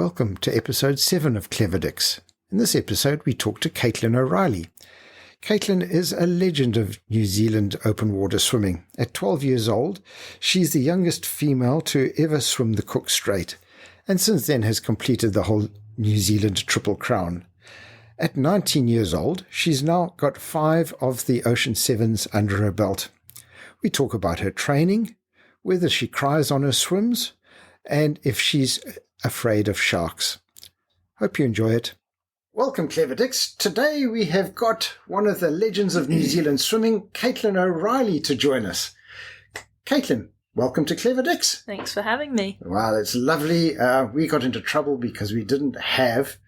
Welcome to episode 7 of Clever Dicks. In this episode, we talk to Caitlin O'Reilly. Caitlin is a legend of New Zealand open water swimming. At 12 years old, she's the youngest female to ever swim the Cook Strait, and since then has completed the whole New Zealand Triple Crown. At 19 years old, she's now got 5 of the Ocean Sevens under her belt. We talk about her training, whether she cries on her swims, and if she's afraid of sharks. Hope you enjoy it. Welcome, Clever Dicks. Today we have got one of the legends of New Zealand swimming, Caitlin O'Reilly, to join us. Caitlin, welcome to Clever Dicks. Thanks for having me. Wow, it's lovely. We got into trouble because we didn't have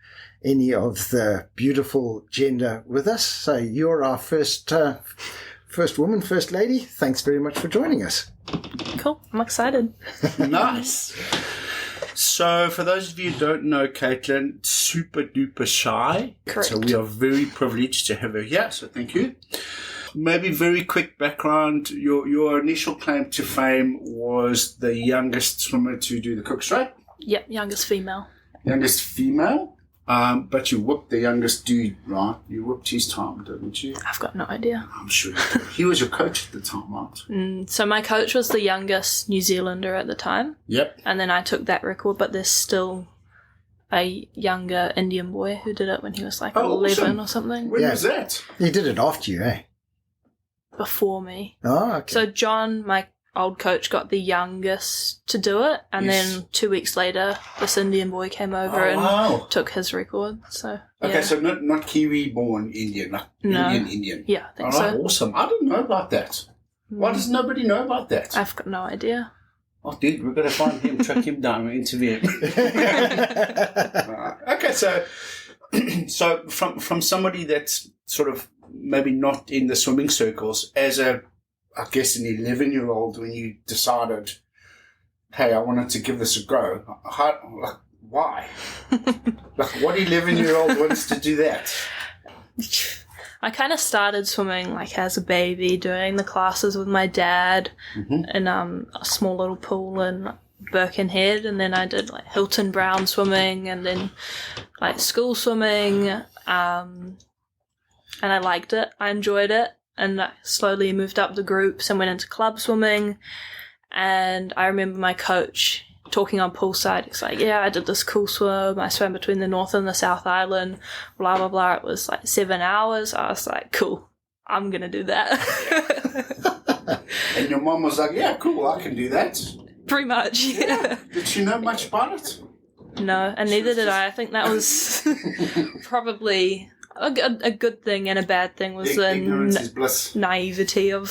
any of the beautiful gender with us. So you're our first woman, first lady. Thanks very much for joining us. Cool. I'm excited. Nice. So, for those of you who don't know Caitlin, super duper shy. Correct. So we are very privileged to have her here, so thank you. Maybe very quick background. Your initial claim to fame was the youngest swimmer to do the Cook Strait. Yep, youngest female. Youngest female. But you whooped the youngest dude, right? You whooped his time, didn't you? I've got no idea. I'm sure you did. He was your coach at the time, right? So my coach was the youngest New Zealander at the time. Yep. And then I took that record, but there's still a younger Indian boy who did it when he was like 11 awesome. or something. When was that? He did it after you, eh? Before me. Oh, okay. So John, my old coach, got the youngest to do it, and Yes. then 2 weeks later this Indian boy came over and took his record. So Okay, yeah. so not Kiwi-born Indian, like No. Indian. Yeah, I think All right, so. awesome. I didn't know about that. Why does nobody know about that? I've got no idea. Oh, dude, we're going to find him, track him down, and interview him. Okay, so from somebody that's sort of maybe not in the swimming circles, as I guess an 11-year-old, when you decided, hey, I wanted to give this a go, why? What 11-year-old wants to do that? I kind of started swimming like as a baby, doing the classes with my dad in a small little pool in Birkenhead, and then I did like Hilton Brown swimming, and then like school swimming, and I liked it. I enjoyed it, and I slowly moved up the groups and went into club swimming. And I remember my coach talking on poolside. He's like, yeah, I did this cool swim. I swam between the North and the South Island, blah, blah, blah. It was like 7 hours. I was like, cool, I'm going to do that. And your mom was like, yeah, cool, I can do that. Pretty much, yeah. Did she know much about it? No, and neither did I. I think that was probably a good thing and a bad thing, was Ignorance is the bliss. naivety of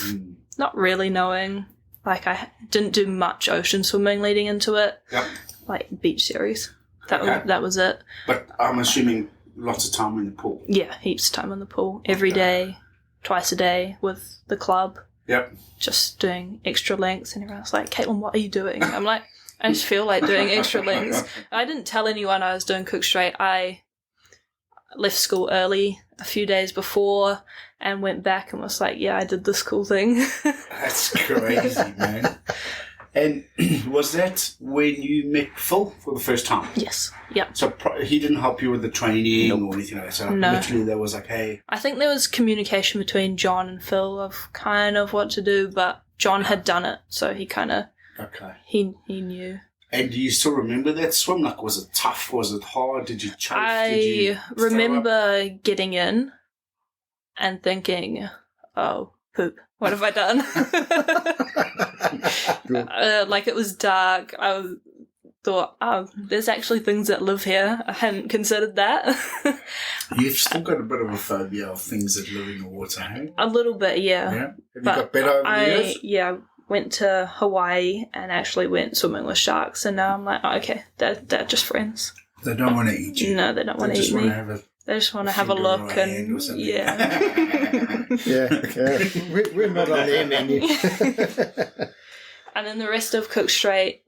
not really knowing. Like, I didn't do much ocean swimming leading into it. Yep. Like, beach series. Okay. That was it. But I'm assuming lots of time in the pool. Yeah, heaps of time in the pool. Every day, twice a day with the club. Yep. Just doing extra lengths. And everyone's like, Caitlin, what are you doing? I'm like, I just feel like doing extra lengths. I didn't tell anyone I was doing Cook Strait. I left school early a few days before and went back and was like, yeah, I did this cool thing. That's crazy, man. And was that when you met Phil for the first time? Yes. Yep. So he didn't help you with the training or anything like that? So No. literally there was like, hey... I think there was communication between John and Phil of kind of what to do, but John had done it, so he kind of... Okay. He knew. And do you still remember that swim? Like, was it tough? Was it hard? Did you chafe? Did you I throw up? remember getting in and thinking, oh, poop, what have I done? Like, it was dark. I thought, oh, there's actually things that live here. I hadn't considered that. You've still got a bit of a phobia of things that live in the water, hey? A little bit, yeah. Yeah? Have you But got better over the years? Yeah, went to Hawaii and actually went swimming with sharks, and now I'm like, oh, okay, they're just friends. They don't want to eat you. No, they don't want to eat me. They just want to have a finger look, or a hand and or something. yeah. Yeah. We're not on their menu. And then the rest of Cook Strait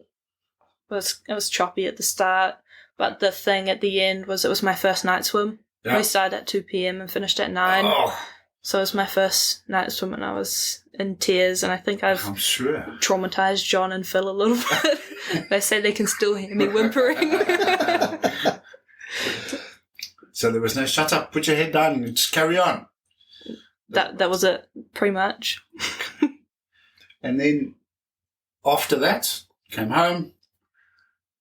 was choppy at the start, but the thing at the end was it was my first night swim. Yeah. We started at 2 p.m. and finished at 9. Oh, So it was my first night swim and I was in tears, and I think I've I'm sure. traumatized John and Phil a little bit. They say they can still hear me whimpering. So there was no shut up, put your head down and just carry on. That was it, pretty much. And then after that, came home,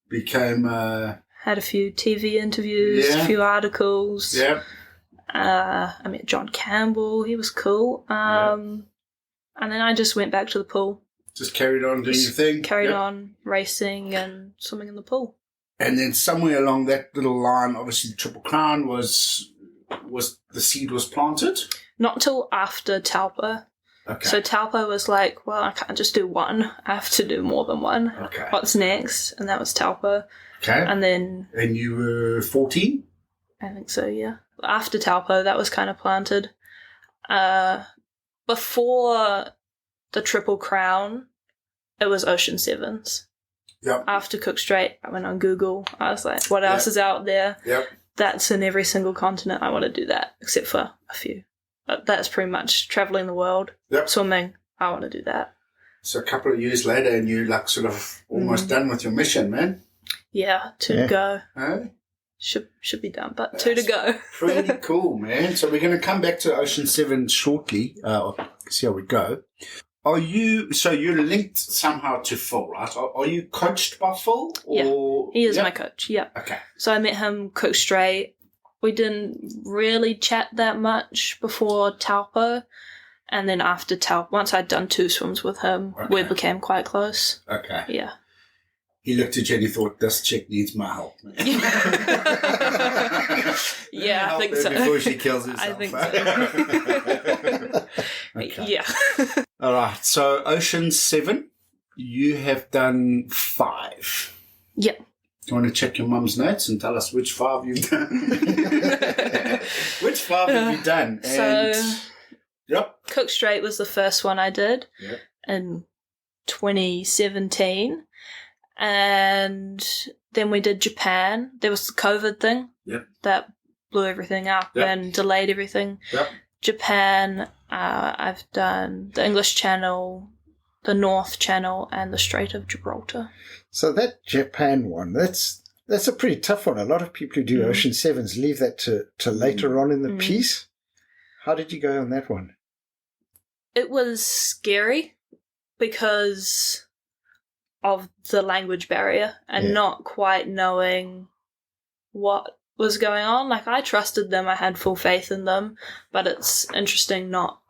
became... Had a few TV interviews, a few articles. Yeah. I met John Campbell. He was cool. And then I just went back to the pool. Just carried on doing your thing. Carried on racing and swimming in the pool. And then somewhere along that little line, obviously the Triple Crown was the seed was planted? Not till after Taupo. Okay. So Taupo was like, well, I can't just do one. I have to do more than one. Okay. What's next? And that was Taupo. Okay. And then... And you were 14? I think so, yeah. After Taupo, that was kind of planted. Before the Triple Crown, it was Ocean Sevens. Yep. After Cook Strait, I went on Google. I was like, what else is out there? Yep. That's in every single continent. I want to do that, except for a few. But that's pretty much travelling the world. Yep. Swimming, I want to do that. So a couple of years later, and you're like sort of almost done with your mission, man. Yeah, two to go. Hey? Should be done, but two to go. Pretty cool, man. So we're going to come back to Ocean 7 shortly. See how we go. You're linked somehow to Phil, right? Are you coached by Phil? Or? Yeah, he is my coach, yeah. Okay. So I met him Cook Strait. We didn't really chat that much before Taupo. And then after Taupo, once I'd done 2 swims with him, we became quite close. Okay. Yeah. He looked at you and he thought, this chick needs my help. Yeah, I think so. Before she kills herself. I think so. Okay. Yeah. All right. So Ocean 7, you have done 5. Yeah. Do you want to check your mum's notes and tell us which 5 you've done? Which 5 have you done? And, yep. Cook Strait was the first one I did in 2017. And then we did Japan. There was the COVID thing that blew everything up and delayed everything. Yep. Japan, I've done the English Channel, the North Channel, and the Strait of Gibraltar. So that Japan one, that's a pretty tough one. A lot of people who do Ocean Sevens leave that to later on in the piece. How did you go on that one? It was scary because of the language barrier and not quite knowing what was going on. Like, I trusted them, I had full faith in them, but it's interesting not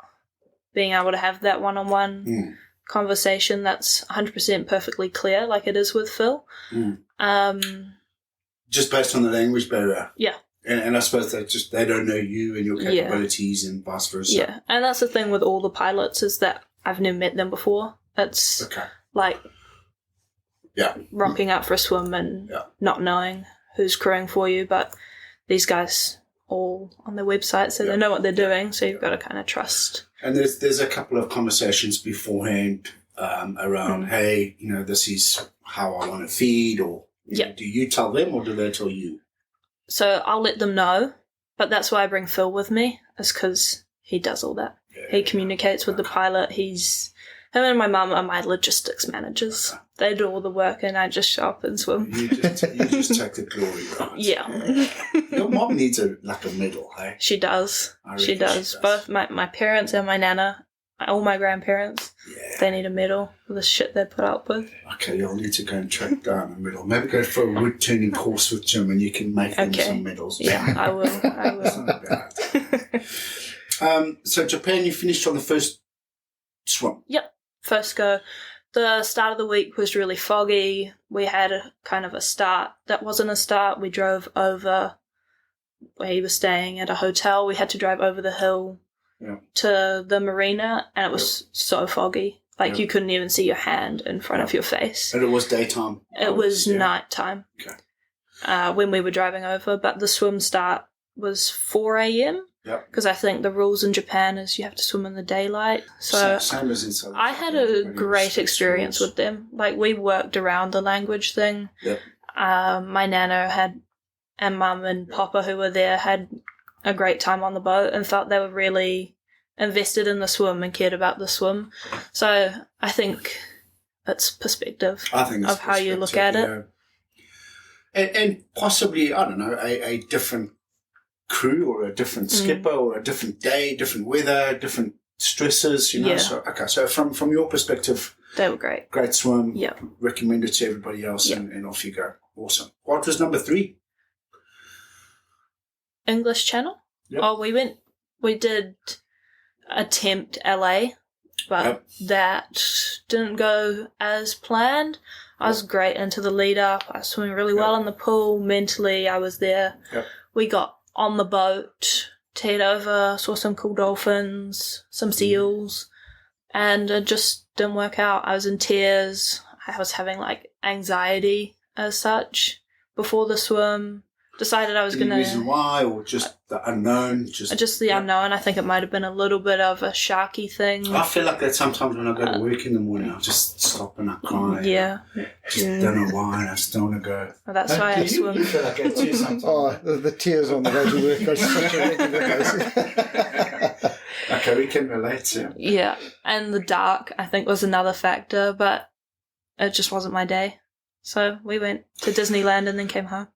being able to have that one-on-one conversation that's 100% perfectly clear, like it is with Phil. Just based on the language barrier. Yeah. And I suppose they don't know you and your capabilities and vice versa. Yeah, and that's the thing with all the pilots is that I've never met them before. It's like rocking up for a swim and not knowing who's crewing for you, but these guys all on their website, so they know what they're doing, so you've got to kind of trust. And there's a couple of conversations beforehand around, hey, this is how I want to feed, or do you tell them or do they tell you? So I'll let them know, but that's why I bring Phil with me, is because he does all that. Yeah, he communicates with the pilot. Him and my mum are my logistics managers. They do all the work and I just show up and swim. You just take the glory, right? Yeah. Your mum needs a medal, hey? She does. She does. Both my parents and my nana, all my grandparents, they need a medal for the shit they put up with. Okay, you'll need to go and track down a medal. Maybe go for a route turning course with Jim and you can make them some medals. Yeah, I will. That's not bad. So Japan, you finished on the first swim? Yep. First go. The start of the week was really foggy. We had a kind of a start that wasn't a start. We drove over where he was staying at a hotel. We had to drive over the hill to the marina, and it was so foggy. Like you couldn't even see your hand in front of your face. And it was daytime? It was nighttime when we were driving over, but the swim start was 4 a.m. Because I think the rules in Japan is you have to swim in the daylight. So same as in South I had a great experience with them. Like, we worked around the language thing. My nana and mum and papa who were there had a great time on the boat and felt they were really invested in the swim and cared about the swim. So I think it's perspective of how you look at it. And possibly, I don't know, a different crew or a different skipper or a different day, different weather, different stresses, you know. Yeah. So from your perspective, They were great. great swim. Yeah. Recommend it to everybody else, and off you go. Awesome. What was number 3? English Channel. Yep. Oh, we did attempt LA, but that didn't go as planned. I was great into the lead up. I was swimming really well in the pool. Mentally, I was there. Yep. We got on the boat, teered over, saw some cool dolphins, some seals, and it just didn't work out. I was in tears. I was having like anxiety as such before the swim. Decided I was going to... Any reason why, or just the unknown? Just the unknown. I think it might have been a little bit of a sharky thing. I feel like that sometimes when I go to work in the morning, I'll just stop and I cry. Yeah. Just don't know why, I just don't want to go. Well, that's why I swim. You feel like that too sometimes. Oh, the tears on the way to work are such a regular basis. Okay, we can relate to. Yeah. And the dark, I think, was another factor, but it just wasn't my day. So we went to Disneyland and then came home.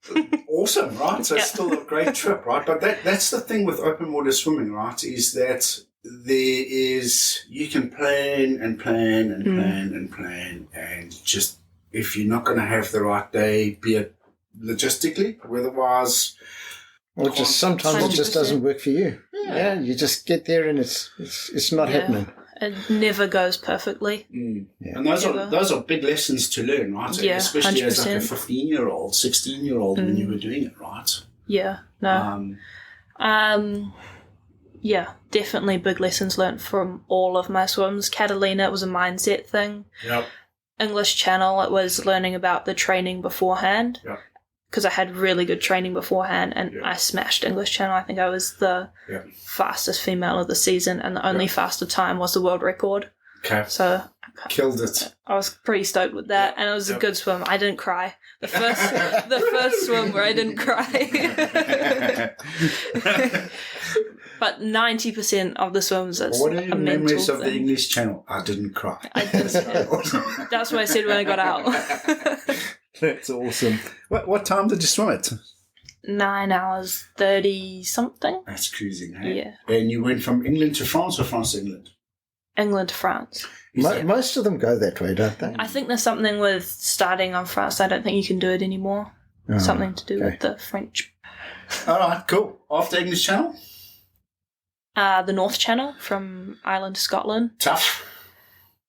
Awesome, right? So it's still a great trip, right? But that's the thing with open water swimming, right? Is that you can plan and plan and plan and plan, and just if you're not going to have the right day, be it logistically, weather-wise, Or just sometimes it just 100%. doesn't work for you. Yeah, you just get there and it's not happening. It never goes perfectly. And those are big lessons to learn, right? Yeah, especially 100%. as like a 15-year-old, 16-year-old when you were doing it, right? Yeah, no. Yeah, definitely big lessons learnt from all of my swims. Catalina, it was a mindset thing. Yep. English Channel, it was learning about the training beforehand. Yep. Because I had really good training beforehand, and I smashed English Channel. I think I was the fastest female of the season, and the only faster time was the world record. Okay. So Killed it. I was pretty stoked with that, and it was a good swim. I didn't cry. The first swim where I didn't cry. But 90% of the swims, it's What are your a mental memories of thing. the English Channel? I didn't cry. That's what I said when I got out. That's awesome. What time did you swim it? 9 hours 30 something. That's cruising, hey? Yeah. And you went from England to France or France to England? England to France. Most of them go that way, don't they? I think there's something with starting on France. I don't think you can do it anymore. Oh, Something to do with the French. All right, cool. After English Channel? The North Channel from Ireland to Scotland. Tough.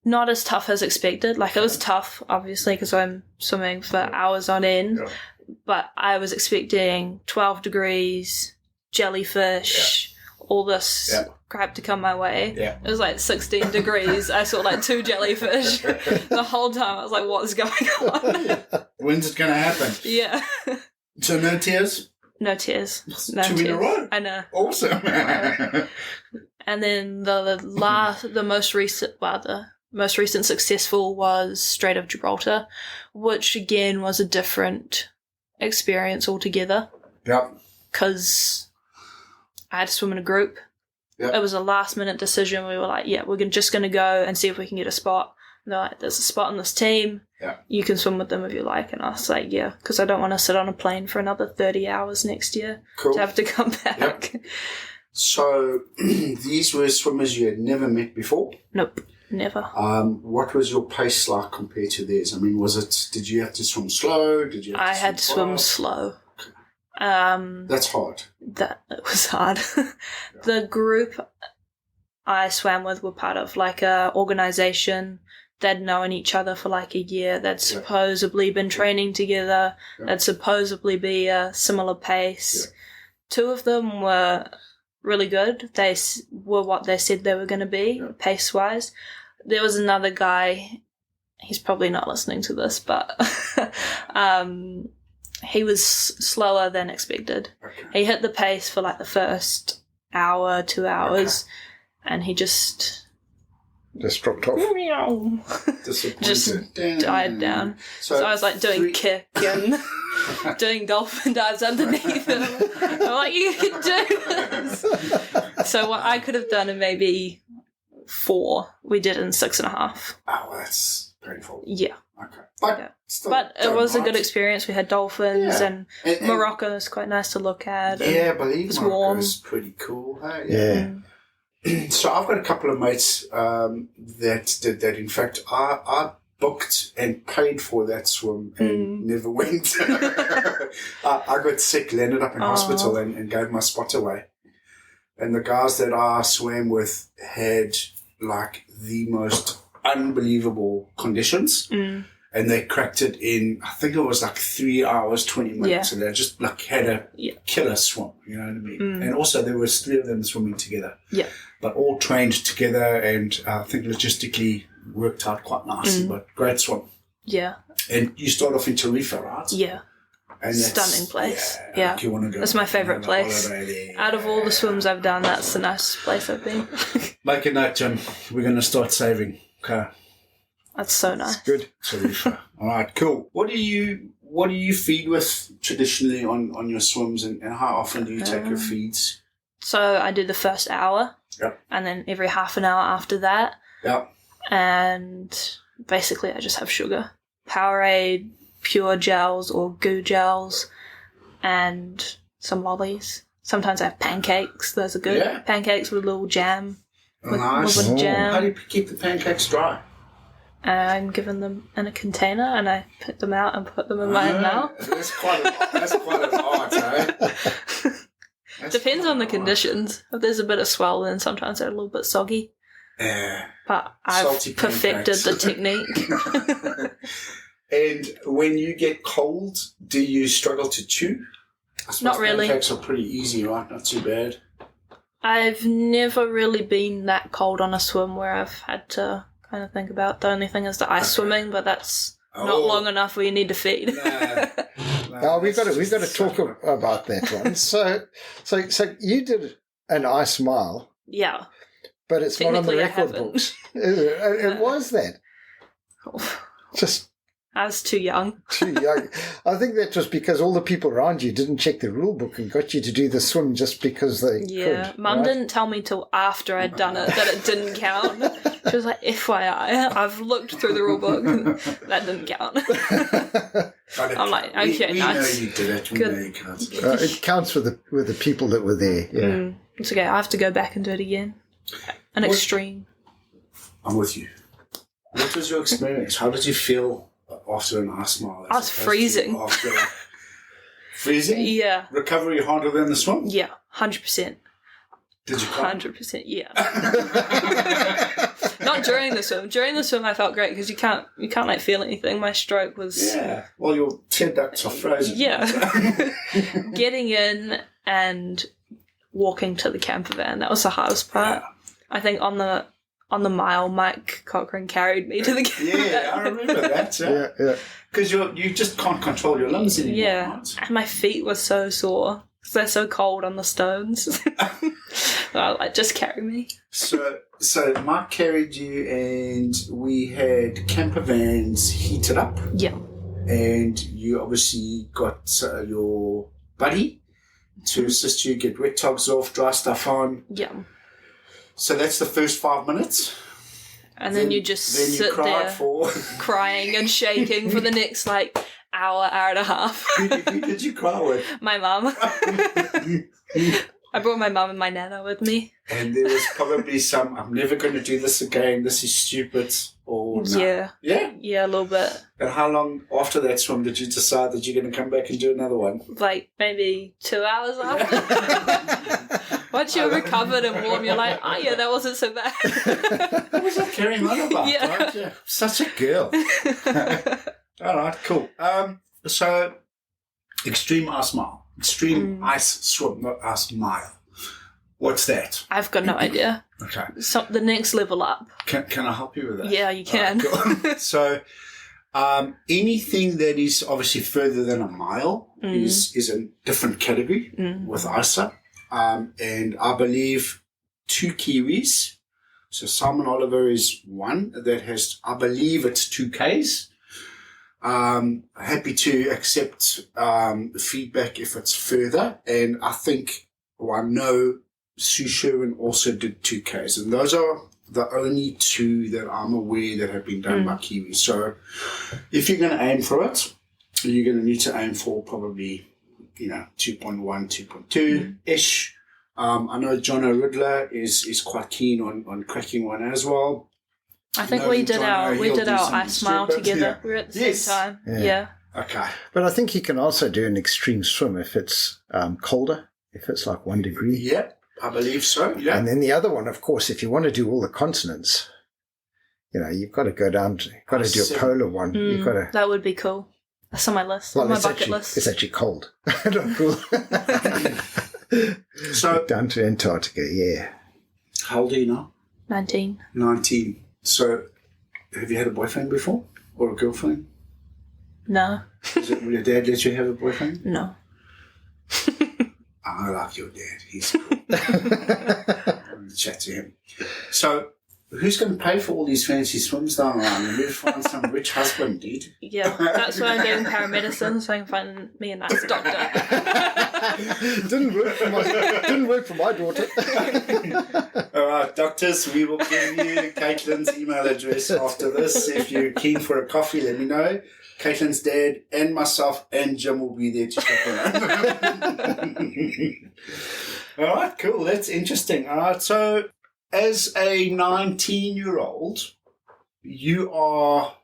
Not as tough as expected. Like, it was tough, obviously, because I'm swimming for hours on end. Yeah. But I was expecting 12 degrees, jellyfish, all this crap to come my way. Yeah. It was like 16 degrees. I saw like 2 jellyfish the whole time. I was like, what's going on? When's it going to happen? Yeah. So no tears? No tears. No 2 tears. in a row. I know. Awesome. And then the most recent successful was Strait of Gibraltar, which again was a different experience altogether. Yep. Because I had to swim in a group. Yep. It was a last minute decision. We were like, yeah, we're just going to go and see if we can get a spot. And they're like, there's a spot on this team. Yeah. You can swim with them if you like. And I was like, yeah, because I don't want to sit on a plane for another 30 hours next year Cool. to have to come back. Yep. So these were swimmers you had never met before? Nope, never. What was your pace like compared to theirs? I mean, did you have to swim slow? Did you have I had to swim fast? slow. That's hard. That it was hard. The group I swam with were part of like a organisation. They'd known each other for like a year. They'd supposedly been training together. They'd supposedly be a similar pace. 2 of them were really good. They were what they said they were going to be, pace-wise. There was another guy, he's probably not listening to this, but he was slower than expected. Okay. He hit the pace for like the first hour, 2 hours, and he just dropped off. Disappointed. just died down. So I was like doing kick and doing dolphin dives underneath him. I'm like, you can do this. So what I could have done in maybe 4, we did in 6.5. Oh, well, that's painful. Yeah. Okay. But, Yeah. still But it don't was a mind. good experience. We had dolphins, Yeah. and And Morocco is quite nice to look at. and yeah, I believe it's Morocco warm. is pretty cool. Hey? Yeah. So I've got a couple of mates that did that. In fact, I booked and paid for that swim and never went. I got sick, landed up in hospital and gave my spot away. And the guys that I swam with had like the most unbelievable conditions. And they cracked it in, I think it was like 3 hours, 20 minutes. Yeah. And they just like had a killer swim, you know what I mean? And also there was 3 of them swimming together. Yeah. But all trained together, and I think logistically worked out quite nicely, but great swim. Yeah. And you start off in Tarifa, right? Yeah. And Stunning place. Yeah. Like you want to go. That's my favourite on a place. holiday there. Out of all the swims I've done, that's the nicest place I've been. Make a note, Jim. We're going to start saving. Okay. That's so nice. Good. Tarifa. All right, cool. What do you feed with traditionally on your swims, and how often do you take your feeds? So I do the first hour. Yep. And then every half an hour after that. Yep. And basically I just have sugar. Powerade, pure gels or goo gels, and some lollies. Sometimes I have pancakes. Those are good. Yeah. Pancakes with a little jam. Nice. With jam. How do you keep the pancakes dry? I'm given them in a container and I pick them out and put them in my mouth. That's quite an art, eh? Depends on the conditions. If there's a bit of swell, then sometimes they're a little bit soggy. Yeah. But I've Salty perfected pancakes. the technique. And when you get cold, do you struggle to chew? I suppose Not really. Pancakes are pretty easy, right? Not too bad. I've never really been that cold on a swim where I've had to kind of think about. The only thing is the ice swimming, but that's not long enough where you need to feed. Now we've got to talk about that one. So you did an ice mile, Yeah. but it's not on the Technically, I record haven't. books. It was that. Just I was too young. too young. I think that was because all the people around you didn't check the rule book and got you to do the swim just because they Yeah. could. Mum right? didn't tell me till after I'd done it that it didn't count. She was like, FYI, I've looked through the rule book. That didn't count. I'm like, okay, we nice. know you did it. We Good. know you can't. It counts with the people that were there. Yeah. It's okay. I have to go back and do it again. An extreme. I'm with you. What was your experience? How did you feel after an ice mile? I was freezing. Freezing? Yeah. Recovery harder than the swim? Yeah. 100%. Did you cry? 100%. Yeah. Not during the swim. During the swim, I felt great because you can't like feel anything. My stroke was. Yeah. Well, your tear ducts are frozen. Yeah. Getting in and walking to the camper van, that was the hardest part. Yeah. I think on the mile, Mike Cochran carried me to the camper van. Yeah, I remember that. Yeah. Because you just can't control your limbs anymore. Yeah. Right? And my feet were so sore because they're so cold on the stones. So I was like, just carry me. So Mike carried you, and we had camper vans heated up, Yeah. and you obviously got your buddy to assist you get wet togs off, dry stuff on. Yeah. So that's the first 5 minutes. And then you just then you sit cried there for. crying and shaking for the next hour and a half. Who did you cry with? My mum. I brought my mum and my nana with me. And there was probably some, I'm never going to do this again, this is stupid, or no. Yeah. Yeah? Yeah, a little bit. And how long after that swim did you decide that you're going to come back and do another one? Like maybe 2 hours after. Once you're recovered and warm, you're like, oh yeah, that wasn't so bad. What was I carrying on about? Yeah. Right? Yeah. Such a girl. All right, cool. So, extreme ice mile. Extreme ice swim, not ice mile. What's that? I've got no idea. Okay. So the next level up. Can I help you with that? Yeah, you can. All right, cool. So, anything that is obviously further than a mile is a different category with ISA. And I believe 2 Kiwis. So Simon Oliver is one that has, I believe it's 2Ks. Happy to accept feedback if it's further. And I think, I know Sue Sherwin also did 2Ks. And those are the only two that I'm aware that have been done by Kiwi. So if you're going to aim for it, you're going to need to aim for probably, 2.1, 2.2-ish. I know John O'Riddler is quite keen on cracking one as well. I think we did our ice mile together. We were at the same time. Yeah. Okay. But I think you can also do an extreme swim if it's colder, if it's like 1 degree. Yeah, I believe so. Yeah. And then the other one, of course, if you want to do all the continents, you've got to go down, do a polar one. You've got to. That would be cool. That's on my list, on my bucket list. It's actually cold. Not cool. So down to Antarctica, yeah. How old are you now? 19. 19. So have you had a boyfriend before? Or a girlfriend? No. Will your dad let you have a boyfriend? No. I like your dad. He's cool. I'm going to chat to him. So who's going to pay for all these fancy swims down around? And we'll find some rich husband, dude. Yeah, that's why I'm doing paramedicine, so I can find me a nice doctor. Didn't work for my daughter. All right, doctors, we will give you Caitlin's email address after this. If you're keen for a coffee, let me know. Caitlin's dad and myself and Jim will be there to check around. All right, cool. That's interesting. All right, so as a 19-year-old, you are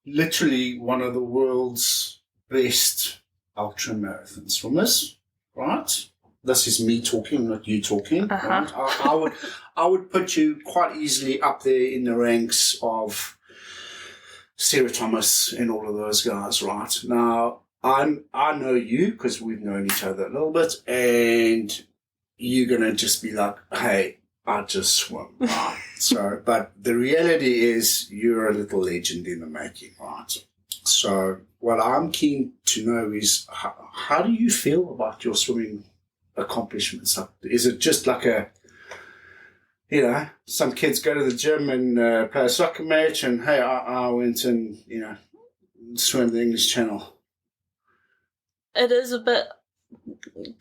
literally one of the world's best ultramarathon swimmers, right? This is me talking, not you talking. Right? I would put you quite easily up there in the ranks of Sarah Thomas and all of those guys, right? Now, I know you because we've known each other a little bit, and you're going to just be like, hey, I just swim, right? So, but the reality is you're a little legend in the making, right? So what I'm keen to know is how do you feel about your swimming accomplishments? Is it just like some kids go to the gym and play a soccer match and, hey, I went and, swam the English Channel? It is a bit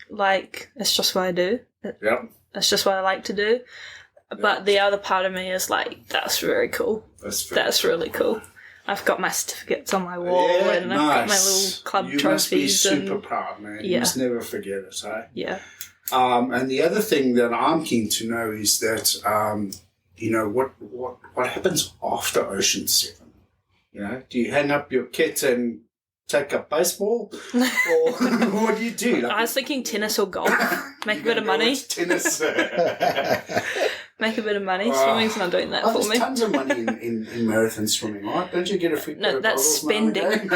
like, it's just what I do. Yep. It's just what I like to do. But the other part of me is like, that's very cool. That's really cool. I've got my certificates on my wall and I've got my little club trophies. You must be super proud, man. You must never forget it, eh? Yeah. And the other thing that I'm keen to know is that, what happens after Ocean 7? Do you hang up your kit and take up baseball? Or what do you do? I was thinking tennis or golf. Make a bit of money. Tennis. Make a bit of money. Swimming's not doing that for me. There's tons of money in marathon swimming, right? Don't you get a free pair of that's goggles spending.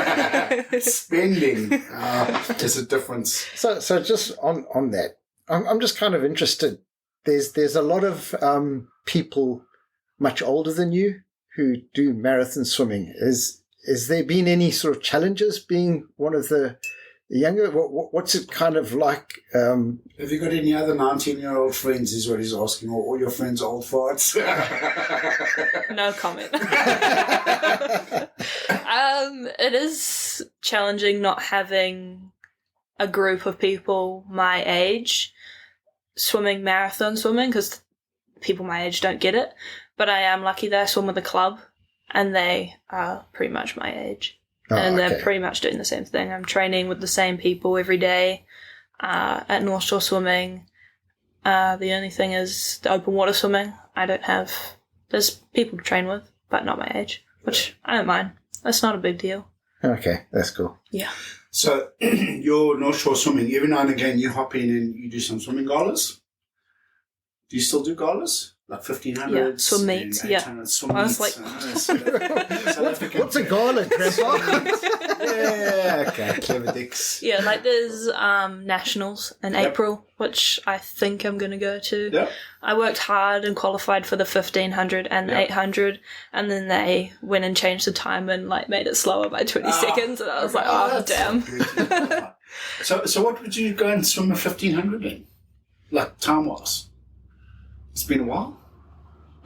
Spending. There's a difference. So just on that, I'm just kind of interested. There's a lot of people much older than you who do marathon swimming. Is there been any sort of challenges being one of the younger? What's it kind of like? Have you got any other 19-year-old friends is what he's asking, or all your friends old farts? No comment. It is challenging not having a group of people my age marathon swimming, because people my age don't get it. But I am lucky that I swim with a club, and they are pretty much my age. And they're pretty much doing the same thing. I'm training with the same people every day at North Shore Swimming. The only thing is the open water swimming. There's people to train with, but not my age, which I don't mind. That's not a big deal. Okay, that's cool. Yeah. So your North Shore Swimming, every now and again you hop in and you do some swimming galas? Do you still do galas? Like 1500s? Yeah, swim meets, yeah. Swim I was meets, like, what's a gala, Grandpa? Yeah, okay, clever dicks. Yeah, like there's nationals in April, which I think I'm going to go to. Yep. I worked hard and qualified for the 1500 and the 800, and then they went and changed the time and like made it slower by 20 seconds, and I was like, oh, damn. So what would you go and swim a 1500 in? Like time-wise? It's been a while?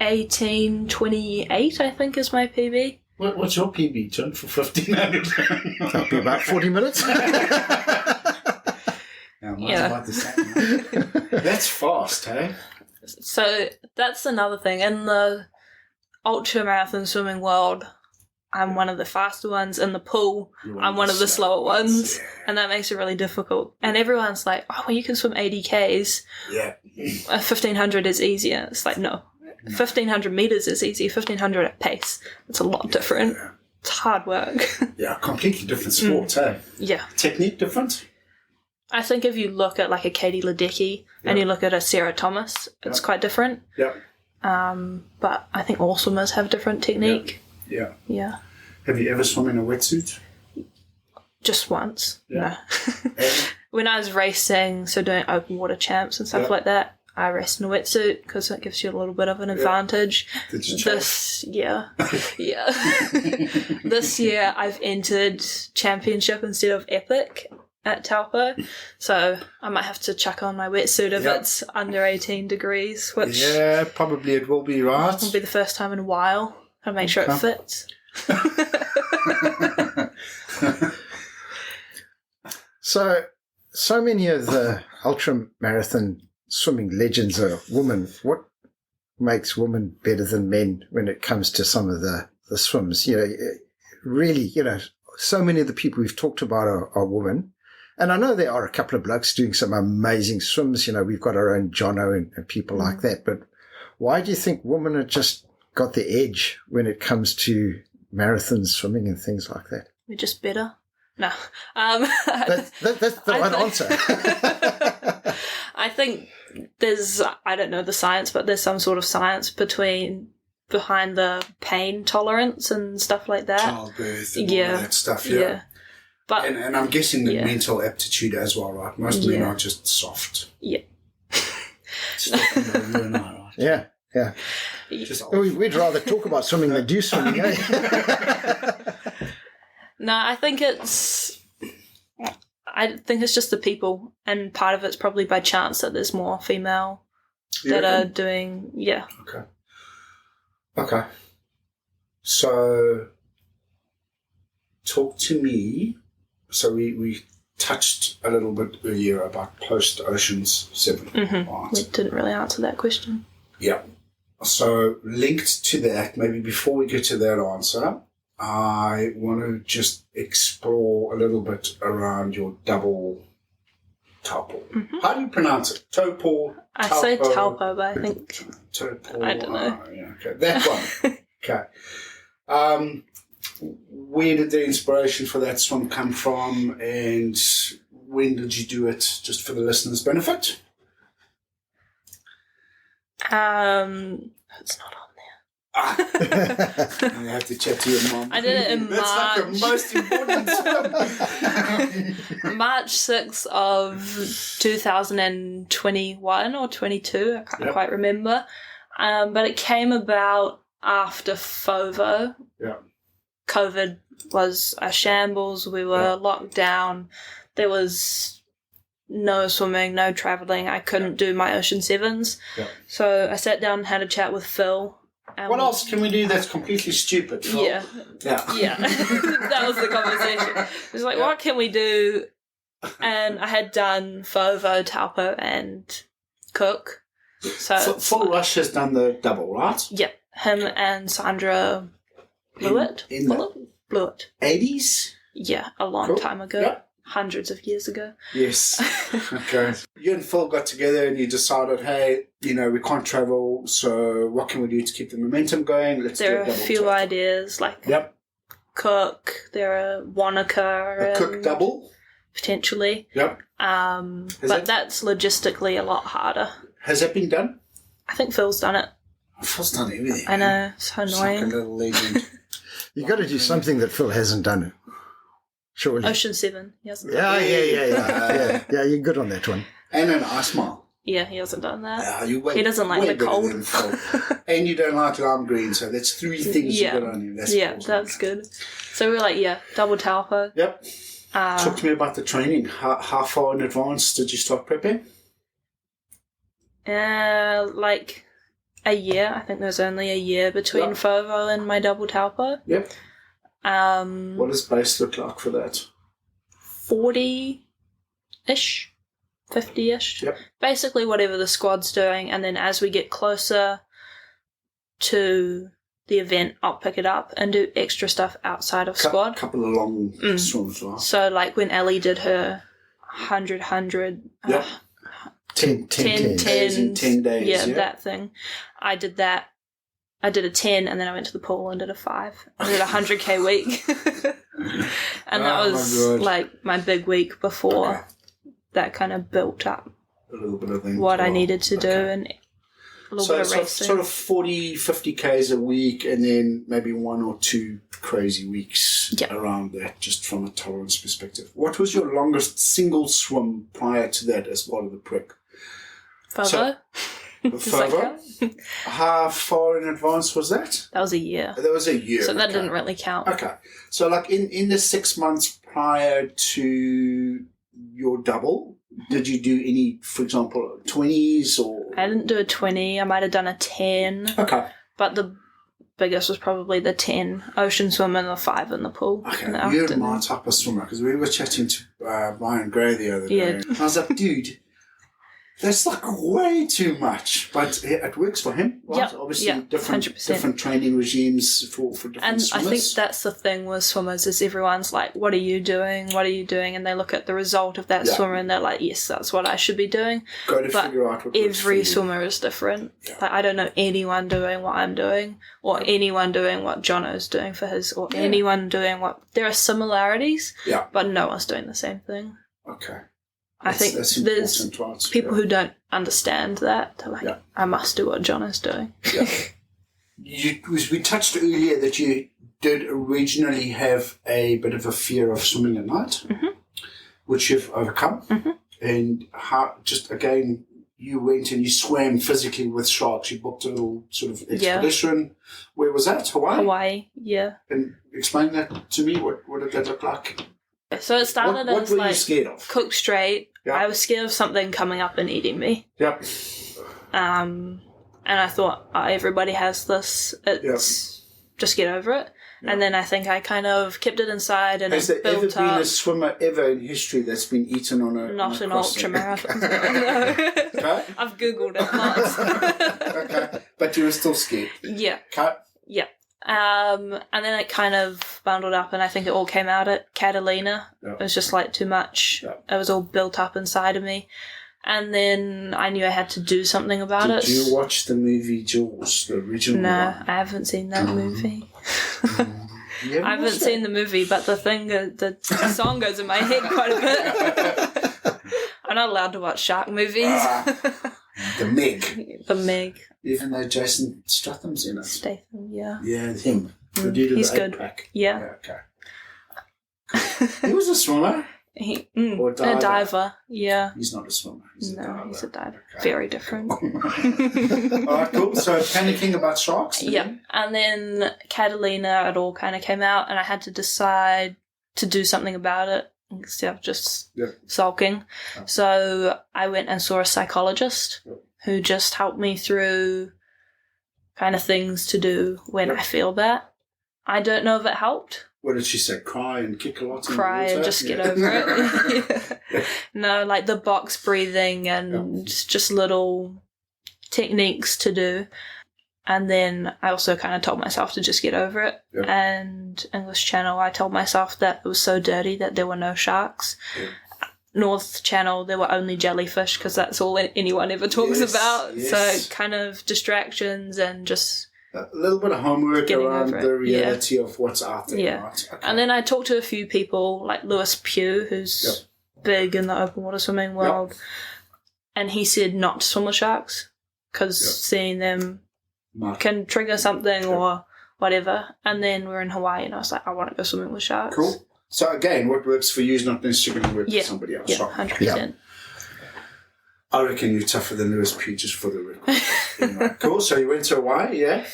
18:28, I think, is my PB. What's your PB, John, for 1500? That'll be about 40 minutes. Mine's about the same. That's fast, hey? So that's another thing. In the ultramarathon swimming world, I'm one of the faster ones. In the pool, I'm one of the slower ones. And that makes it really difficult. And everyone's like, oh, well, you can swim 80 Ks. Yeah. 1,500 is easier. It's like, no. 1,500 meters is easy. 1,500 at pace. It's a lot different. Yeah. It's hard work. Yeah, completely different sport, eh? Yeah. Technique different? I think if you look at like a Katie Ledecky and you look at a Sarah Thomas, it's quite different. Yeah. But I think all swimmers have different technique. Yeah. Yeah. Have you ever swum in a wetsuit? Just once. Yeah. No. When I was racing, so doing open water champs and stuff like that, I raced in a wetsuit because it gives you a little bit of an advantage. Did you Yeah. This year I've entered championship instead of epic at Taupo, so I might have to chuck on my wetsuit if it's under 18 degrees, which probably it will be, right? will be the first time in a while. I'll make sure it fits. So many of the ultra marathon swimming legends are women. What makes women better than men when it comes to some of the swims? Really, so many of the people we've talked about are women. And I know there are a couple of blokes doing some amazing swims. We've got our own Jono and people like that. But why do you think women have just got the edge when it comes to marathon swimming and things like that? We're just better. No. That's the right answer. I think there's, I don't know the science, but there's some sort of science behind the pain tolerance and stuff like that. Childbirth and all that stuff, Yeah. But, and I'm guessing the mental aptitude as well, right? Most men are just soft. Yeah. Stuff you and I, right? Yeah. We'd rather talk about swimming than do swimming, No, I think it's just the people, and part of it's probably by chance that there's more female that are doing, Okay. So, talk to me. So we touched a little bit earlier about post-Oceans 7. Right? We didn't really answer that question. Yeah. So, linked to that, maybe before we get to that answer, I want to just explore a little bit around your double Taupo. How do you pronounce it? Taupo? I say Taupo, but I think... Taupo. I don't know. Okay, that one. Okay. Where did the inspiration for that swim come from, and when did you do it, just for the listeners' benefit? It's not on there. I have to chat to your mom. I did it in That's March. like the most important swim. March 6th of 2021 or 22, I can't quite remember. But it came about after FOVO. Yeah. COVID was a shambles. We were locked down. There was no swimming, no travelling. I couldn't do my Ocean 7s. Yeah. So I sat down and had a chat with Phil. What else can we do that's completely stupid, Phil? Yeah. That was the conversation. It was like, what can we do? And I had done FOVO, Taupo, and Cook. So Phil Rush has done the double, right? Yeah. Him and Sandra Blewett. In the Blewett. 80s? Yeah, a long time ago. Yeah. Hundreds of years ago. Yes. Okay. You and Phil got together and you decided, hey, we can't travel, so what can we do to keep the momentum going? There are a few ideas, like Cook, there are Wanaka. A Cook double? Potentially. Yep. But that's logistically a lot harder. Has that been done? I think Phil's done it. Phil's done everything. I know, so annoying. Like a little legend. You got to do something that Phil hasn't done. Surely. Ocean 7. He hasn't done that. Yeah, you're good on that one. And an ice mile. Yeah, he hasn't done that. He doesn't like the cold. And you don't like lime green, so that's 3 things you got on you. That's that's good. So we were like, double Taupo. Yep. Talk to me about the training. How far in advance did you start prepping? Like a year. I think there's only a year between FOVO and my double Taupo. Yep. What does base look like for that? 40-ish, 50-ish. Yep. Basically whatever the squad's doing, and then as we get closer to the event, I'll pick it up and do extra stuff outside of squad. Couple of long swims, right? So like when Ellie did her 100, 10 days in 10 days. Yeah, that thing. I did that. I did a 10 and then I went to the pool and did a 5. I did a 100k week. And that was like my big week before that kind of built up a little bit of things. What I needed to do and a little bit of racing. Sort of 40, 50Ks a week and then maybe 1 or 2 crazy weeks around that, just from a tolerance perspective. What was your longest single swim prior to that as part of the prep? Further. How far in advance was that? That was a year. That was a year. So that didn't really count. Okay. So like in the 6 months prior to your double, did you do any, for example, 20s or? I didn't do a 20. I might have done a 10. Okay. But the biggest was probably the 10 ocean swim and the 5 in the pool. Okay. You're my type of swimmer, because we were chatting to Brian Gray the other day. And I was like, dude, that's like way too much, but it works for him, right? Obviously, different training regimes for different swimmers. And I think that's the thing with swimmers is everyone's like, what are you doing? What are you doing? And they look at the result of that swimmer and they're like, yes, that's what I should be doing. Got to figure out what every swimmer is different. Yeah. Like, I don't know anyone doing what I'm doing or anyone doing what Jono's doing for his or anyone doing what... There are similarities, but no one's doing the same thing. Okay. I think there's people who don't understand that. They're like, I must do what John is doing. We touched earlier that you did originally have a bit of a fear of swimming at night, which you've overcome. And how, just again, you went and you swam physically with sharks. You booked a little sort of expedition. Where was that? Hawaii? Hawaii, yeah. And explain that to me. What did that look like? So it started what as were like you scared of? Cook straight. Yep. I was scared of something coming up and eating me. Yep. And I thought, everybody has this. It's just get over it. Yep. And then I think I kind of kept it inside and has it built up. Has there ever been a swimmer ever in history that's been eaten on a Not an ultramarathon. No. Okay. I've Googled it lots. Okay. But you were still scared? Yeah. Okay. Yeah. And then it kind of bundled up and I think it all came out at Catalina. It was just like too much. It was all built up inside of me. And then I knew I had to do something about it. Did you watch the movie Jaws, the original one? I haven't seen that movie. I haven't seen the movie, but the song goes in my head quite a bit. I'm not allowed to watch shark movies. The Meg. The Meg. Even though Jason Statham's in it. Statham, yeah. Yeah, him. The dude of he's the good. Pack. Yeah. Okay. He was a swimmer. Or diver. A diver, yeah. He's not a swimmer. He's a diver. Okay. Very different. All right, cool. So panicking about sharks? Yeah. And then Catalina, it all kind of came out and I had to decide to do something about it instead of just sulking. Oh. So I went and saw a psychologist who just helped me through kind of things to do when I feel that. I don't know if it helped. What did she say? Cry and kick a lot? Cry and just get over it. No, like the box breathing and just little techniques to do. And then I also kind of told myself to just get over it. Yeah. And English Channel, I told myself that it was so dirty that there were no sharks. Yeah. North Channel, there were only jellyfish because that's all anyone ever talks about. Yes. So kind of distractions and just... A little bit of homework around the reality of what's out there. Yeah. Right? Okay. And then I talked to a few people, like Lewis Pugh, who's big in the open water swimming world. Yep. And he said not to swim with sharks because seeing them can trigger something or whatever. And then we're in Hawaii and I was like, I want to go swimming with sharks. Cool. So again, what works for you is not necessarily going to work for somebody else. Yeah, 100%. I reckon you're tougher than Lewis Pugh, just for the record. Anyway, cool. So you went to Hawaii, yeah?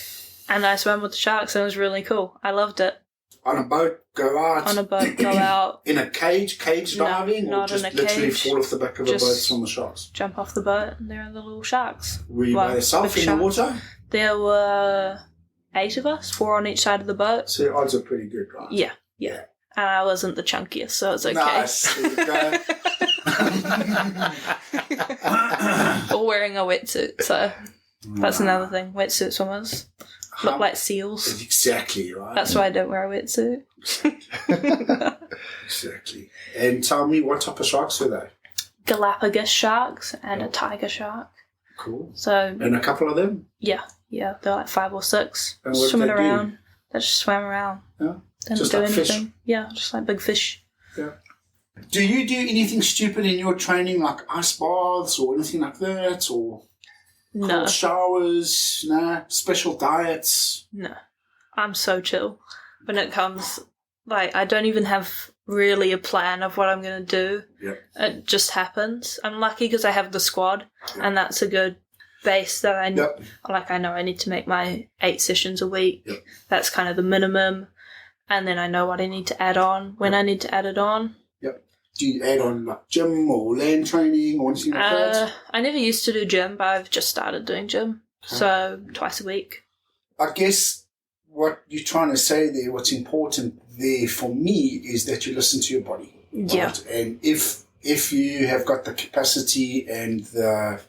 And I swam with the sharks and it was really cool. I loved it. On a boat, go out? On a boat, go out. In a cage diving? No, or just in a literally cage. Fall off the back of a boat from the sharks? Jump off the boat and there are the little sharks. Were you by yourself in the water? There were 8 of us, 4 on each side of the boat. So your odds are pretty good, right? Yeah. And I wasn't the chunkiest, so it was okay. Nice. There you go. Or wearing a wetsuit, so that's another thing. Wetsuit swimmers. look like seals. Exactly, right? That's why I don't wear a wetsuit. Exactly. And tell me, what type of sharks are they? Galapagos sharks and a tiger shark. Cool. So, And a couple of them? yeah, they're like 5 or 6. And what do swimming they do? around. They just swam around. Yeah. They don't Just do like anything. fish? Yeah, just like big fish. Yeah. Do you do anything stupid in your training, like ice baths or anything like that? Or No, cold showers? Nah? Special diets? no. I'm so chill when it comes. Like, I don't even have really a plan of what I'm going to do. Yeah. It just happens. I'm lucky because I have the squad, and that's a good base that I Yep. like. I know I need to make my 8 sessions a week. Yep. That's kind of the minimum, and then I know what I need to add on when I need to add it on. Yep. Do you add on like gym or land training or anything like that? I never used to do gym, but I've just started doing gym, so twice a week. I guess what you're trying to say there, what's important there for me is that you listen to your body. Right? Yeah. And if you have got the capacity and the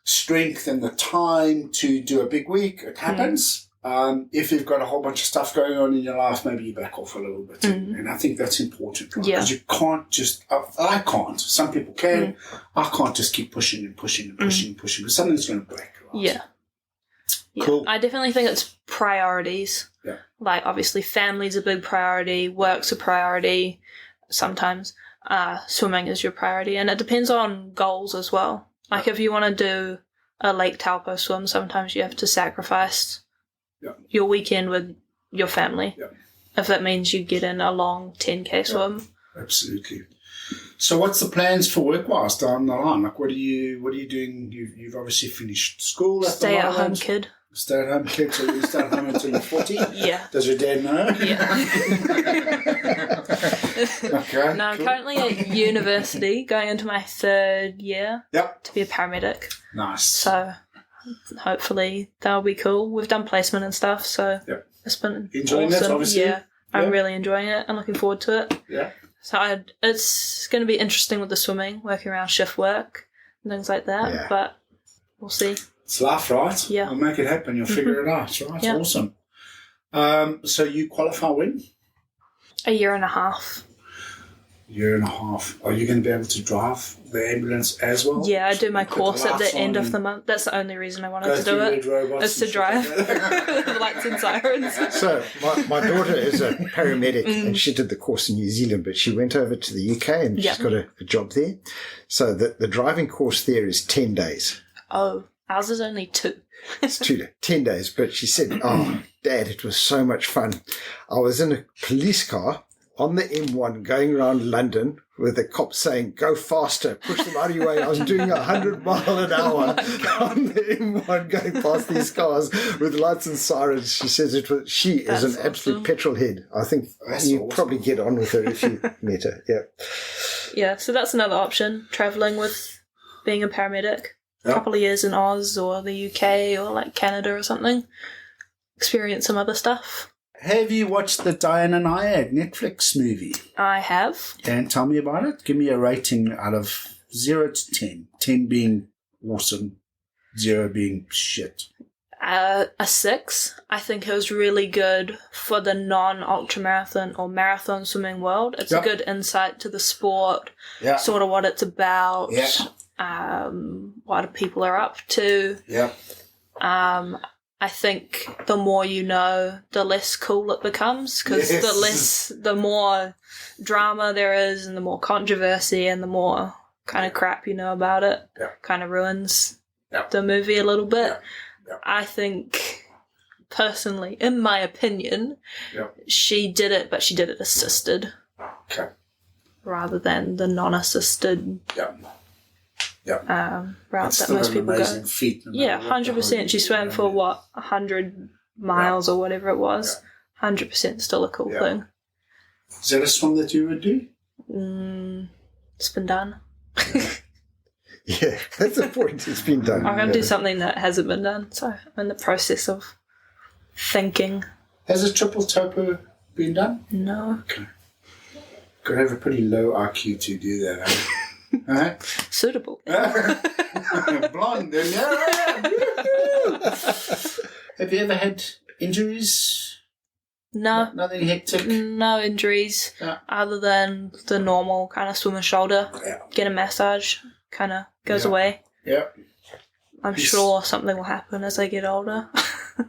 strength and the time to do a big week, it happens. If you've got a whole bunch of stuff going on in your life, maybe you back off a little bit. And I think that's important, right? Yeah. Because you can't just, I can't, some people can, I can't just keep pushing and pushing and pushing and pushing because something's going to break, right? Yeah. Cool. I definitely think it's priorities. Yeah. Like, obviously, family's a big priority, work's a priority. Sometimes swimming is your priority, and it depends on goals as well. Like, if you want to do a Lake Taupo swim, sometimes you have to sacrifice your weekend with your family. Yeah. If that means you get in a long 10K swim. Absolutely. So what's the plans for work-wise down the line? Like, what are you doing? You've obviously finished school at Stay the at moment. home kid. Stay at home kid, so you stay at home until you're 40? Yeah. Does your dad know? Yeah. Okay. No, I'm cool. currently at university, going into my 3rd year Yep. to be a paramedic. Nice. So hopefully that'll be cool. We've done placement and stuff, so Yep. it's been Enjoying awesome. it, obviously? Yeah, I'm Yeah. really enjoying it. I'm looking forward to it. Yeah. So it's going to be interesting with the swimming, working around shift work and things like that, Yeah. but we'll see. It's life, right? Yeah. We'll make it happen. You'll figure it out, right? Yeah. Awesome. So you qualify when? A year and a half. Year and a half. Are you going to be able to drive the ambulance as well? Yeah, I do my Put the course at lights the end on of the and month. That's the only reason I wanted go to do through it. red robots Is to and shit drive. like that. The lights and sirens. So my daughter is a paramedic and she did the course in New Zealand, but she went over to the UK and she's got a job there. So the driving course there is 10 days. Oh, ours is only 2. It's 10 days. But she said, oh, Dad, it was so much fun. I was in a police car on the M1 going around London with the cops saying, go faster, push them out of your way. I was doing 100 mile an hour on the M1 going past these cars with lights and sirens. She says she is an absolute petrol head. I think you probably get on with her if you met her. Yeah. Yeah, so that's another option, travelling with being a paramedic. A couple of years in Oz or the UK or like Canada or something. Experience some other stuff. Have you watched the Diana Nyad Netflix movie? I have. And tell me about it. Give me a rating out of 0 to 10. 10 being awesome, 0 being shit. A 6. I think it was really good for the non-ultramarathon or marathon swimming world. It's a good insight to the sport, sort of what it's about, what people are up to. Yeah. I think the more you know, the less cool it becomes because the more drama there is and the more controversy and the more kind of crap you know about it kind of ruins the movie a little bit. I think, personally, in my opinion, she did it, but she did it assisted. Okay. Rather than the non-assisted route that most people go. Feat, yeah, 100%. She swam for 100 miles or whatever it was. 100% still a cool thing. Is that a swim that you would do? It's been done. Yeah, that's the point. It's been done. I'm going to do something that hasn't been done, so I'm in the process of thinking. Has a triple Taupo been done? No. Okay. Got to have a pretty low IQ to do that, eh? Alright. Suitable. Blonde. Have you ever had injuries? No. Nothing hectic? No injuries other than the normal kind of swimmer shoulder. Yeah. Get a massage, kind of goes away. Yeah. I'm sure something will happen as I get older. What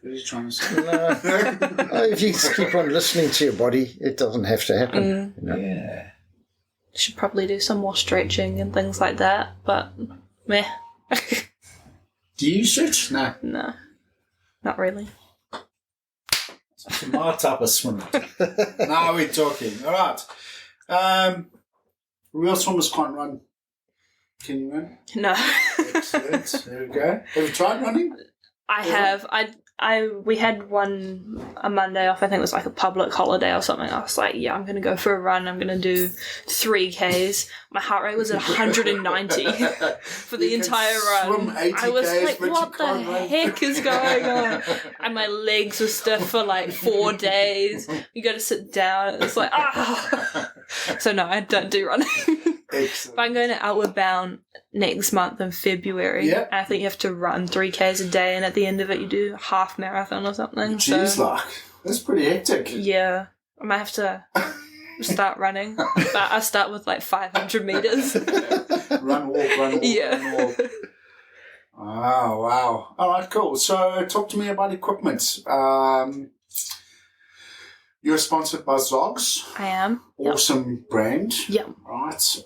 are you trying to say? No, if you just keep on listening to your body, it doesn't have to happen. You know? Yeah. Should probably do some more stretching and things like that, but meh. Do you stretch? No. No, not really. It's my type of swimmer. Now we're talking. All right. Real swimmers can't run. Can you run? No. Excellent. There we go. Have you tried running? I have. We had a Monday off. I think it was like a public holiday or something. I was like, yeah, I'm going to go for a run. I'm going to do 3Ks. My heart rate was at 190 for the entire run. I was like, what the heck is going on? And my legs were stiff for like 4 days. You got to sit down. It's like, So no, I don't do running. Excellent. But I'm going to Outward Bound next month in February. Yeah. I think you have to run 3Ks a day, and at the end of it, you do half marathon or something. Jeez, that's pretty hectic. Yeah, I might have to start running, but I start with like 500 meters. Run, walk, yeah. run, walk. Oh, wow. All right, cool. So talk to me about equipment. You're sponsored by Zogs. I am. Awesome brand. Yep. Right.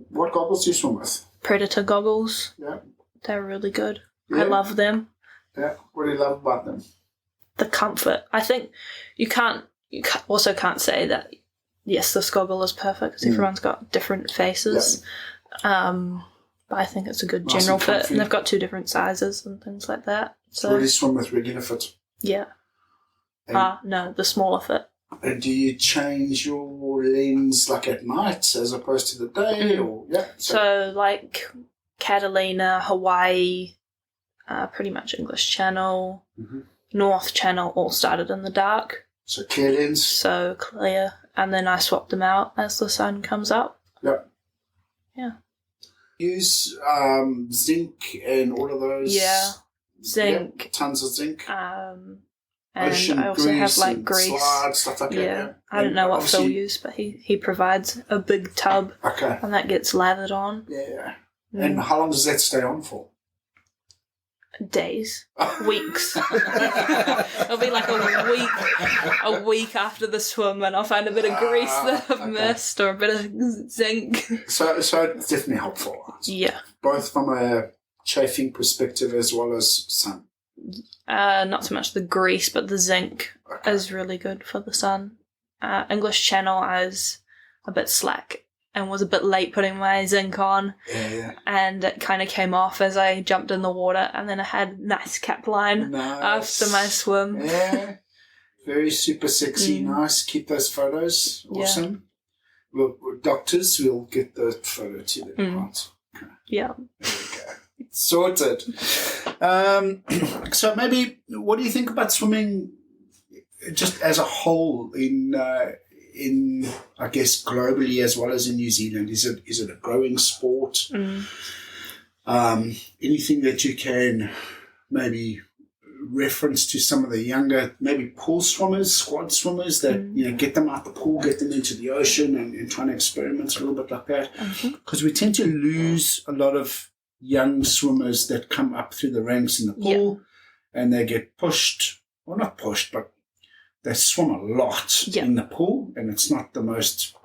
What goggles do you swim with? Predator goggles. Yeah. They're really good. Yeah. I love them. Yeah. What do you love about them? The comfort. I think you also can't say that, yes, this goggle is perfect because everyone's got different faces. Yeah. But I think it's a good general fit. And they've got 2 different sizes and things like that. So do you swim with regular fit? Yeah. No, the smaller fit. And do you change your lens like at night as opposed to the day? Or So like Catalina, Hawaii, pretty much English Channel, North Channel all started in the dark. So clear lens? So clear. And then I swap them out as the sun comes up. Yep. Yeah. Use zinc and all of those? Yeah. Zinc. Yep. Tons of zinc. And Ocean I also have like and grease. Slide, stuff like that. Yeah. I don't know what Phil used, but he provides a big tub. Okay. And that gets lathered on. Yeah. And how long does that stay on for? Days. Weeks. It'll be like a week after the swim, and I'll find a bit of grease that I've missed or a bit of zinc. So it's definitely helpful. Yeah. Both from a chafing perspective as well as sun. Not so much the grease, but the zinc is really good for the sun. English Channel, I was a bit slack and was a bit late putting my zinc on. Yeah. And it kind of came off as I jumped in the water, and then I had nice cap line after my swim. Yeah. Very super sexy, nice. Keep those photos. Awesome. Yeah. We're doctors, we'll get the photo to them. Right. Okay. Yeah. There we go. Sorted. So maybe, what do you think about swimming just as a whole in I guess globally as well as in New Zealand? Is it a growing sport? Anything that you can maybe reference to some of the younger, maybe pool swimmers, squad swimmers that get them out the pool, get them into the ocean, and trying to experiment a little bit like that? Because we tend to lose a lot of young swimmers that come up through the ranks in the pool, and they get pushed, well, not pushed, but they swim a lot in the pool, and it's not the most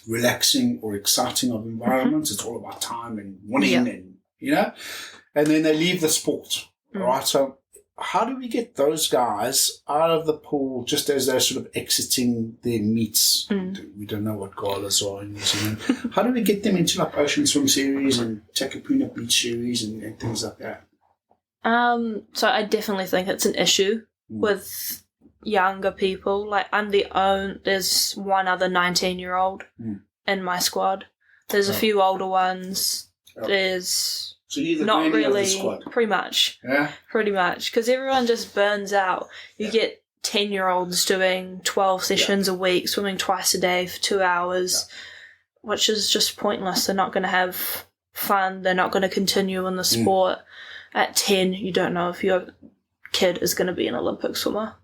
relaxing or exciting of environments. It's all about time and winning, and and then they leave the sport. All right, so how do we get those guys out of the pool just as they're sort of exiting their meets? We don't know what galas are in New Zealand. How do we get them into like Ocean Swim Series and Takapuna Beach Series and things like that? So I definitely think it's an issue with younger people. Like there's one other 19-year-old in my squad. There's a few older ones. There's So you're the not granny really, of the squad. pretty much. Yeah? Pretty much. Because everyone just burns out. You get 10-year-olds doing 12 sessions a week, swimming twice a day for 2 hours, which is just pointless. They're not going to have fun. They're not going to continue in the sport. at 10, you don't know if your kid is going to be an Olympic swimmer.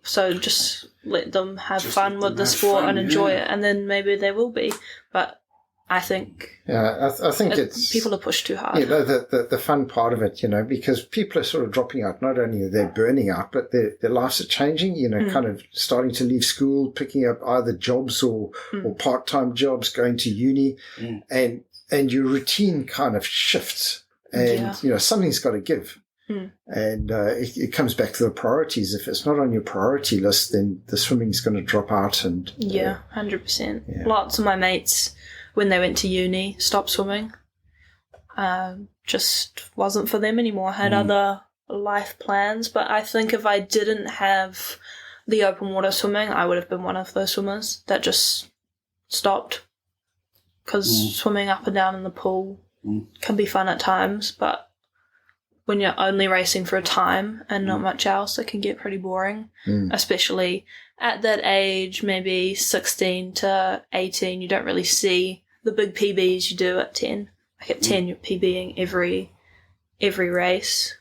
So just let them have fun with the sport and enjoy it, and then maybe they will be. But I think I think it's people are pushed too hard. The fun part of it, because people are sort of dropping out. Not only they're burning out, but their lives are changing. Kind of starting to leave school, picking up either jobs or part-time jobs, going to uni, and your routine kind of shifts, and something's got to give. And it comes back to the priorities. If it's not on your priority list, then the swimming's going to drop out. And 100%. Yeah. Lots of my mates, when they went to uni, stopped swimming. Just wasn't for them anymore. Had other life plans. But I think if I didn't have the open water swimming, I would have been one of those swimmers that just stopped. Because swimming up and down in the pool can be fun at times, but when you're only racing for a time and not much else, it can get pretty boring, especially at that age, maybe 16 to 18, you don't really see the big PBs you do at 10. Like at 10, you're PBing every race.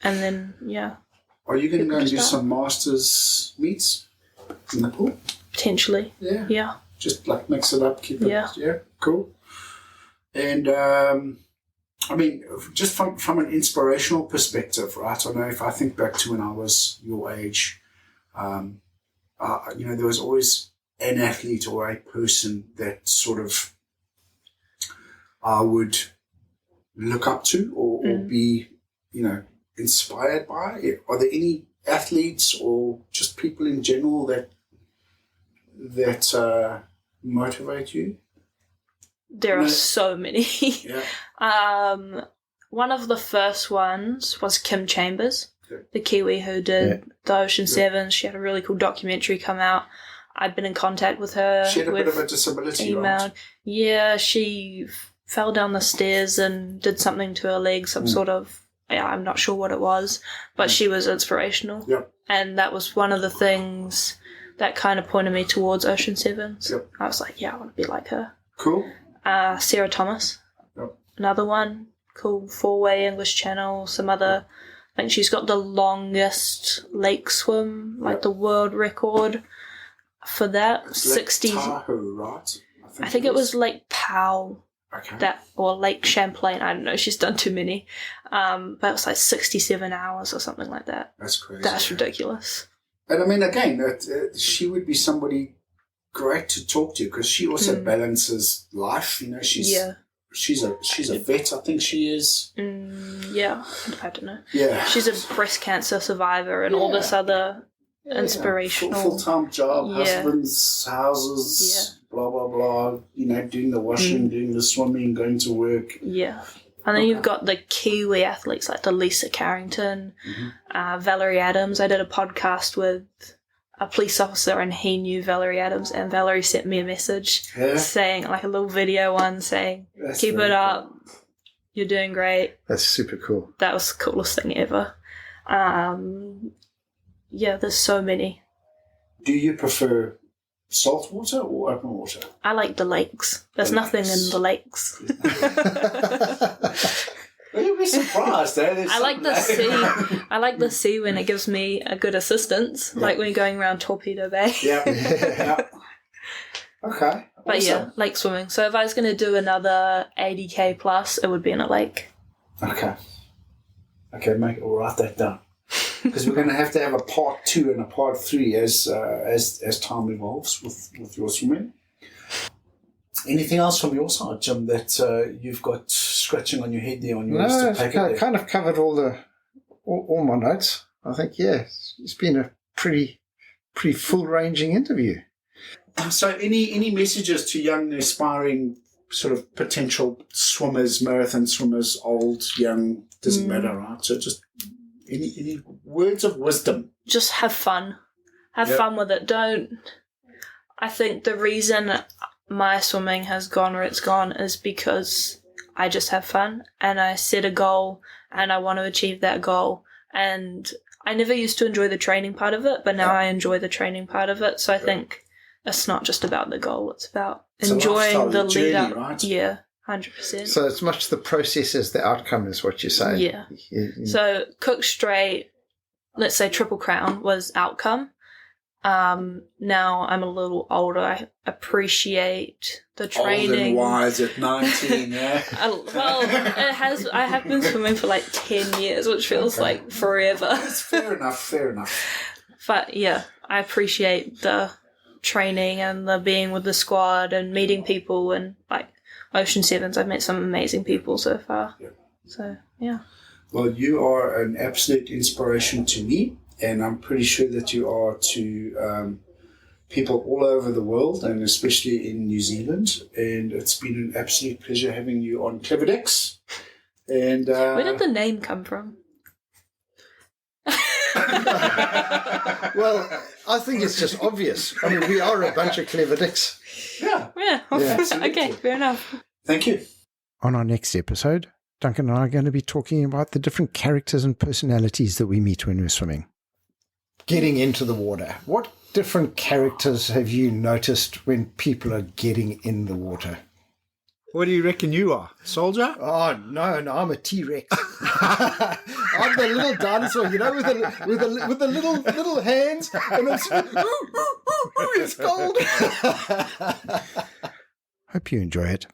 And then, Are you going to go and do some masters meets in the pool? Potentially. Yeah. Yeah. Just like mix it up, keep it. Yeah, cool. And, I mean, just from an inspirational perspective, right? I know if I think back to when I was your age, there was always an athlete or a person that sort of I would look up to or be, inspired by. Are there any athletes or just people in general that motivate you? There are so many. One of the first ones was Kim Chambers, the Kiwi who did the Ocean Sevens. She had a really cool documentary come out. I've been in contact with her. She had a bit of a disability, right? Yeah, she fell down the stairs and did something to her leg, some sort of, I'm not sure what it was, but she was inspirational. Yep. And that was one of the things that kind of pointed me towards Ocean Sevens. Yep. I was like, I want to be like her. Cool. Sarah Thomas, another one, cool 4-way English Channel, some other, I think she's got the longest lake swim, like the world record for that. It's 60. Lake Tahoe, right? I think it was Lake Powell, or Lake Champlain, I don't know, she's done too many, but it was like 67 hours or something like that. That's crazy. That's ridiculous. And I mean, again, she would be somebody great to talk to because she also balances life. She's a vet. I think she is. I don't know. Yeah, she's a breast cancer survivor and all this other inspirational full-time job, husbands, houses, blah blah blah. Doing the washing, doing the swimming, going to work. Yeah. And then you've got the Kiwi athletes like the Lisa Carrington, Valerie Adams. I did a podcast with a police officer and he knew Valerie Adams, and Valerie sent me a message saying, like a little video one saying, keep it up, you're doing great. That's super cool. That was the coolest thing ever. There's so many. Do you prefer salt water or open water? I like the lakes. There's nothing in the lakes. You'll be surprised, eh? I like the sea. I like the sea when it gives me a good assistance, like when you're going around Torpedo Bay. Yeah. Okay. But awesome. lake swimming. So if I was going to do another 80k plus, it would be in a lake. Okay, mate, we'll write that down. Because we're going to have a part 2 and a part 3 as time evolves with your swimming. Anything else from your side, Jim, that you've got scratching on your head there on your list of paper? No, kind of covered all my notes. I think, it's been a pretty full-ranging interview. So any messages to young, aspiring, sort of potential swimmers, marathon swimmers, old, young, doesn't matter, right? So just any words of wisdom? Just have fun. Have fun with it. I think the reason my swimming has gone where it's gone is because I just have fun and I set a goal and I want to achieve that goal. And I never used to enjoy the training part of it, but now I enjoy the training part of it. So I think it's not just about the goal, it's about enjoying the lead up. Right? Yeah, 100%. So it's much the process as the outcome is what you're saying. Yeah. So cook straight, let's say Triple Crown was outcome. Now I'm a little older. I appreciate the training. Old and wise at 19, yeah. I have been swimming for like 10 years, which feels like forever. That's fair enough. But yeah, I appreciate the training and the being with the squad and meeting people, and like Ocean Sevens, I've met some amazing people so far. Yeah. So yeah. Well, you are an absolute inspiration to me, and I'm pretty sure that you are to people all over the world, and especially in New Zealand. And it's been an absolute pleasure having you on Clever Dicks. And where did the name come from? Well, I think it's just obvious. I mean, we are a bunch of clever dicks. Yeah. Okay, fair enough. Thank you. On our next episode, Duncan and I are going to be talking about the different characters and personalities that we meet when we're swimming. Getting into the water. What different characters have you noticed when people are getting in the water? What do you reckon you are? Soldier? Oh, no, I'm a T-Rex. I'm the little dinosaur, with the little hands, and it's cold. Hope you enjoy it.